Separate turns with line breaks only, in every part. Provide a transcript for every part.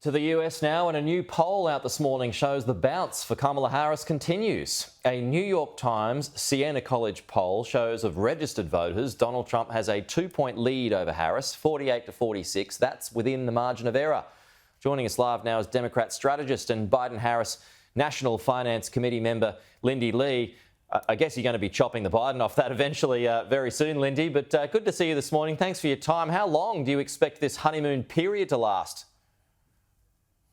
To the US now, and a new poll out this morning shows the bounce for Kamala Harris continues. A New York Times Siena College poll shows of registered voters, Donald Trump has a 2-point lead over Harris, 48 to 46. That's within the margin of error. Joining us live now is Democrat strategist and Biden-Harris National Finance Committee member Lindy Lee. I guess you're going to be chopping the Biden off that eventually very soon, Lindy, but good to see you this morning. Thanks for your time. How long do you expect this honeymoon period to last?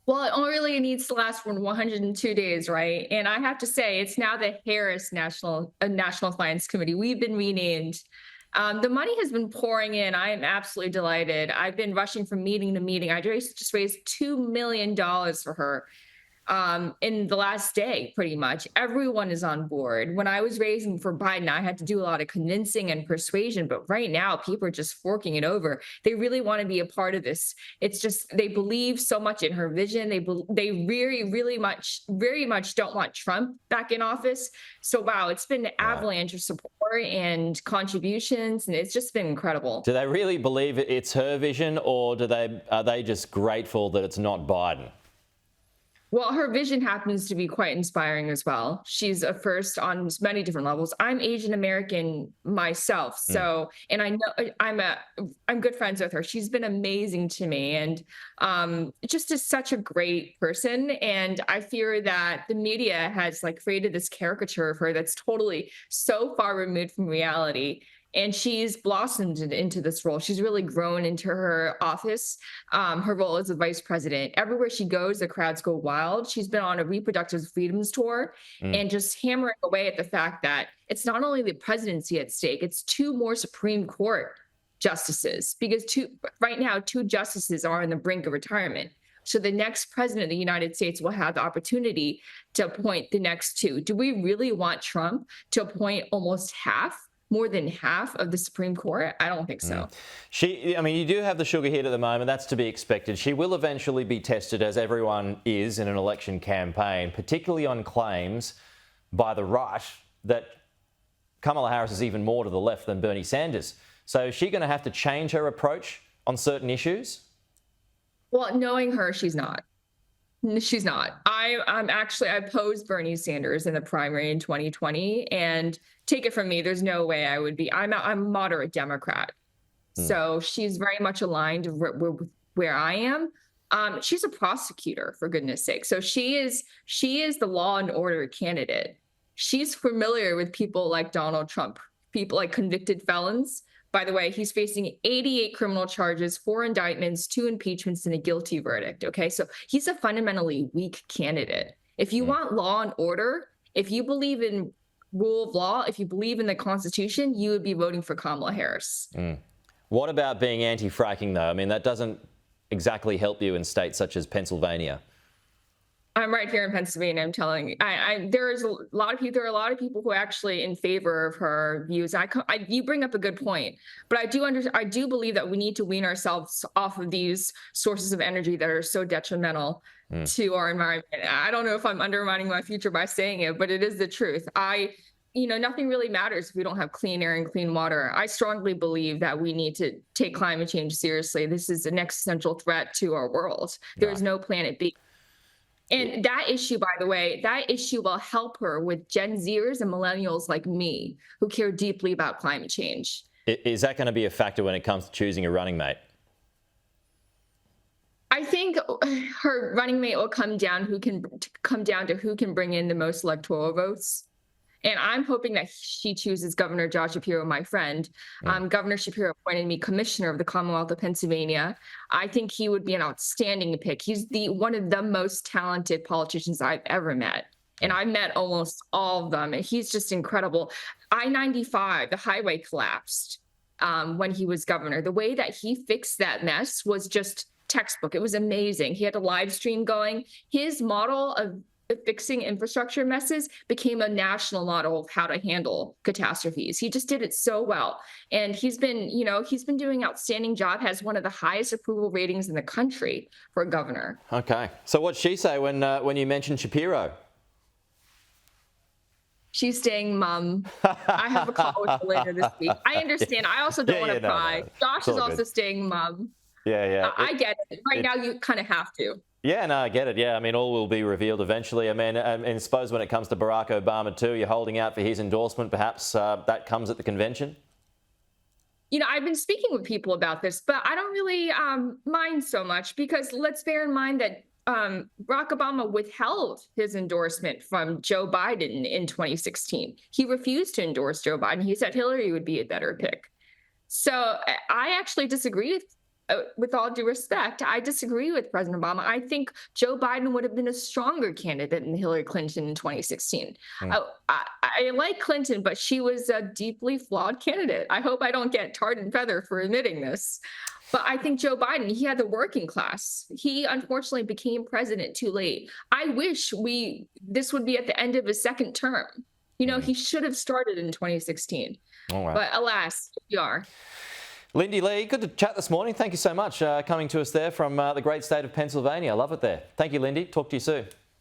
Well, it only really needs to last for 102 days, right? And I have to say, it's now the Harris National Finance Committee. We've been renamed. The money has been pouring in. I am absolutely delighted. I've been rushing from meeting to meeting. I just raised $2 million for her in the last day, pretty much. Everyone is on board. When I was raising for Biden, I had to do a lot of convincing and persuasion, but right now people are just forking it over. They really want to be a part of this. It's just, they believe so much in her vision. They very much don't want Trump back in office. So wow, it's been an avalanche of support and contributions, and it's just been incredible.
Do they really believe it's her vision, or are they just grateful that it's not Biden?
Well, her vision happens to be quite inspiring as well. She's a first on many different levels. I'm Asian American myself, so and I know I'm good friends with her. She's been amazing to me, and just is such a great person. And I fear that the media has created this caricature of her that's totally so far removed from reality. And she's blossomed into this role. She's really grown into her office, her role as a vice president. Everywhere she goes, the crowds go wild. She's been on a reproductive freedoms tour and just hammering away at the fact that it's not only the presidency at stake, it's 2 more Supreme Court justices, because right now, 2 justices are on the brink of retirement. So the next president of the United States will have the opportunity to appoint the next 2. Do we really want Trump to appoint more than half of the Supreme Court? I don't think so.
You do have the sugar hit at the moment. That's to be expected. She will eventually be tested, as everyone is in an election campaign, particularly on claims by the right that Kamala Harris is even more to the left than Bernie Sanders. So is she going to have to change her approach on certain issues?
Well, knowing her, she's not. She's not. I opposed Bernie Sanders in the primary in 2020, and take it from me, there's no way I would be. I'm a moderate Democrat, so she's very much aligned with where I am. She's a prosecutor, for goodness sake. So she is the law and order candidate. She's familiar with people like Donald Trump, people like convicted felons. By the way, he's facing 88 criminal charges, 4 indictments, 2 impeachments, and a guilty verdict. Okay, so he's a fundamentally weak candidate. If you want law and order, if you believe in rule of law, if you believe in the Constitution, you would be voting for Kamala Harris.
What about being anti-fracking, though? I mean, that doesn't exactly help you in states such as Pennsylvania.
I'm right here in Pennsylvania. I'm telling you, there are a lot of people who are actually in favor of her views. You bring up a good point, but I do believe that we need to wean ourselves off of these sources of energy that are so detrimental to our environment. I don't know if I'm undermining my future by saying it, but it is the truth. Nothing really matters if we don't have clean air and clean water. I strongly believe that we need to take climate change seriously. This is an existential threat to our world. There is no planet B. And that issue, by the way, will help her with Gen Zers and millennials like me who care deeply about climate change.
Is that going to be a factor when it comes to choosing a running mate?
I think her running mate will come down to who can bring in the most electoral votes. And I'm hoping that she chooses Governor Josh Shapiro, my friend. Governor Shapiro appointed me commissioner of the Commonwealth of Pennsylvania. I think he would be an outstanding pick. He's one of the most talented politicians I've ever met. And I met almost all of them. And he's just incredible. I-95, the highway collapsed when he was governor. The way that he fixed that mess was just textbook. It was amazing. He had a live stream going. His model of fixing infrastructure messes became a national model of how to handle catastrophes. He just did it so well. And he's been doing an outstanding job, has one of the highest approval ratings in the country for a governor.
Okay. So what'd she say when you mentioned Shapiro?
She's staying mum. I have a call with her later this week. I understand. I also don't want to pry. No. Josh is also staying mum.
Yeah.
I get it. Right now, you kind of have to.
Yeah, no, I get it. Yeah, I mean, all will be revealed eventually. I mean, and I suppose when it comes to Barack Obama too, you're holding out for his endorsement. Perhaps that comes at the convention.
I've been speaking with people about this, but I don't really mind so much because let's bear in mind that Barack Obama withheld his endorsement from Joe Biden in 2016. He refused to endorse Joe Biden. He said Hillary would be a better pick. So I actually disagree with all due respect, I disagree with President Obama. I think Joe Biden would have been a stronger candidate than Hillary Clinton in 2016. I like Clinton, but she was a deeply flawed candidate. I hope I don't get tarred and feather for admitting this. But I think Joe Biden, he had the working class. He unfortunately became president too late. I wish this would be at the end of his second term. He should have started in 2016.
Oh, wow.
But alas, we are.
Lindy Lee, good to chat this morning. Thank you so much coming to us there from the great state of Pennsylvania. I love it there. Thank you, Lindy. Talk to you soon.